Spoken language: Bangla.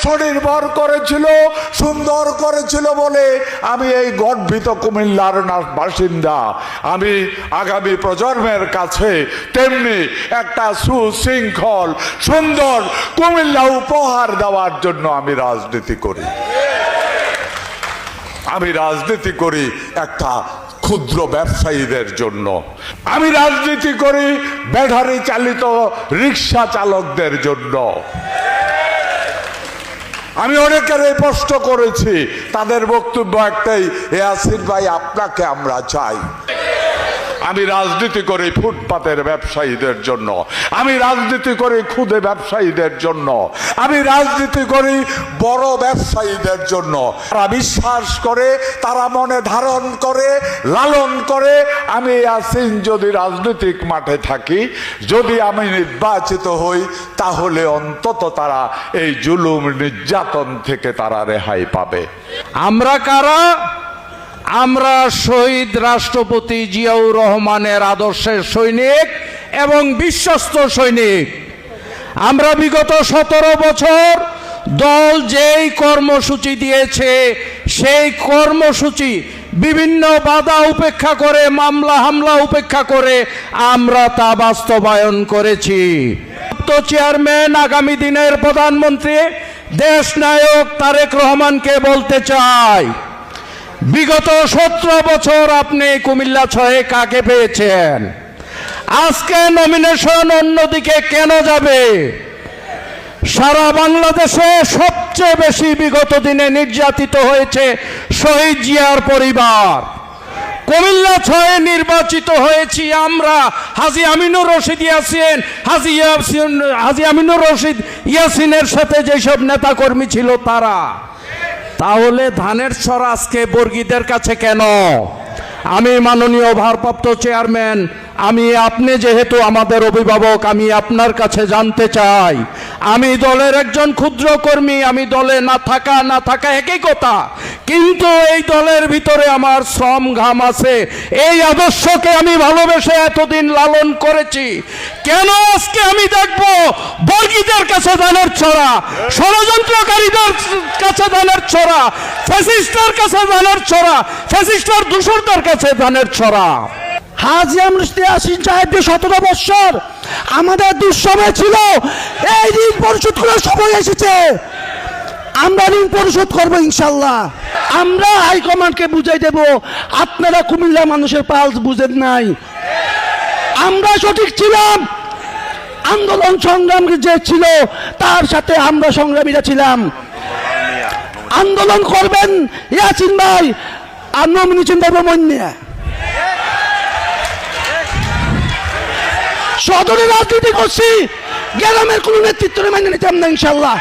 স্বনির্ভর করেছিল, সুন্দর করেছিল বলে আমি এই গর্বিত কুমিল্লার বাসিন্দা। আমি আগামী প্রজন্মের কাছে তেমনি একটা সুশৃঙ্খল সুন্দর কুমিল্লা উপহার দেওয়ার জন্য আমি রাজনীতি করি। আমি রাজনীতি করি একটা ক্ষুদ্র ব্যবসায়ীদের জন্য, আমি রাজনীতি করি ব্যাটারি চালিত রিক্সা চালকদের জন্য। আমি অনেকের প্রশ্ন করেছি, তাদের বক্তব্য একটাই, ইয়াসিন ভাই আপনাকে আমরা চাই। আমি রাজনীতি করি ফুটপাতের ব্যবসায়ীদের জন্য, আমি রাজনীতি করি ক্ষুদে ব্যবসায়ীদের জন্য, আমি রাজনীতি করি বড় ব্যবসায়ীদের জন্য। তারা বিশ্বাস করে, তারা মনে ধারণ করে, লালন করে আমি ইয়াসিন যদি রাজনৈতিক মাঠে থাকি, যদি আমি নির্বাচিত হই, তাহলে অন্তত তারা এই জুলুম নির্যাতন থেকে তারা রেহাই পাবে। আমরা কারা? আমরা শহীদ রাষ্ট্রপতি জিয়াউর রহমানের আদর্শের সৈনিক এবং বিশ্বস্ত সৈনিক। আমরা বিগত 17 বছর দল যেই কর্মসূচি দিয়েছে, সেই কর্মসূচি বিভিন্ন বাধা উপেক্ষা করে, মামলা হামলা উপেক্ষা করে আমরা তা বাস্তবায়ন করেছি। চেয়ারম্যান, আগামী দিনের প্রধানমন্ত্রী, দেশ নায়ক তারেক রহমানকে বলতে চাই, বিগত 17 বছর আপনি কুমিল্লা 6-এ কাকে পেয়েছেন? আজকে নমিনেশন অন্যদিকে কেন যাবে? সারা বাংলাদেশে সবচেয়ে বেশি বিগত দিনে নির্যাতিত হয়েছে শহীদ জিয়ার পরিবার। কুমিল্লা 6-এ নির্বাচিত হয়েছি আমরা হাজী আমিনুর রশিদ ইয়াসিন, হাজী আমিনুর রশিদ ইয়াসিনের সাথে যেসব নেতাকর্মী ছিল তারা। তাহলে ধানের ছড়া আজকে বর্গীদের কাছে কেন? আমি মাননীয় ভারপ্রাপ্ত চেয়ারম্যান, আপনি যেহেতু আমাদের অভিভাবক, আমি আপনার কাছে জানতে চাই, আমি দলের একজন ক্ষুদ্র কর্মী, আমি দলে না থাকা একই কথা, কিন্তু এই দলের ভিতরে আমার শ্রম ঘাম আছে, এই আদর্শকে আমি ভালোবেসে এতদিন লালন করেছি। কেন আজকে আমি দেখব বর্গীদের কাছে ধানের ছড়া, ষড়যন্ত্রকারীদের কাছে ধানের ছড়া, ফ্যাসিস্টের কাছে ধানের ছড়া, ফ্যাসিস্টের দূষরদের কাছে ধানের ছড়া? হাজী আমিনুর রশিদ ইয়াসিন সাহেব 17 বছর আমাদের দুঃসময় ছিল, এই ঋণ পরিশোধ করার সময় এসেছে। আমরা ঋণ পরিশোধ করবো ইনশাল্লাহ। আমরা হাইকমান্ডকে বুঝাই দেব, আপনারা কুমিল্লা মানুষের পালস বুঝেন নাই। আমরা সঠিক ছিলাম, আন্দোলন সংগ্রাম যে ছিল তার সাথে আমরা সংগ্রামীরা ছিলাম। আন্দোলন করবেন ইয়াসিন ভাই, আর নমিনেশন দেব মন্যা। সদরে রাজনীতি করছি, গ্রামের কোনো নেতৃত্ব মেনে নিতাম না ইনশাল্লাহ।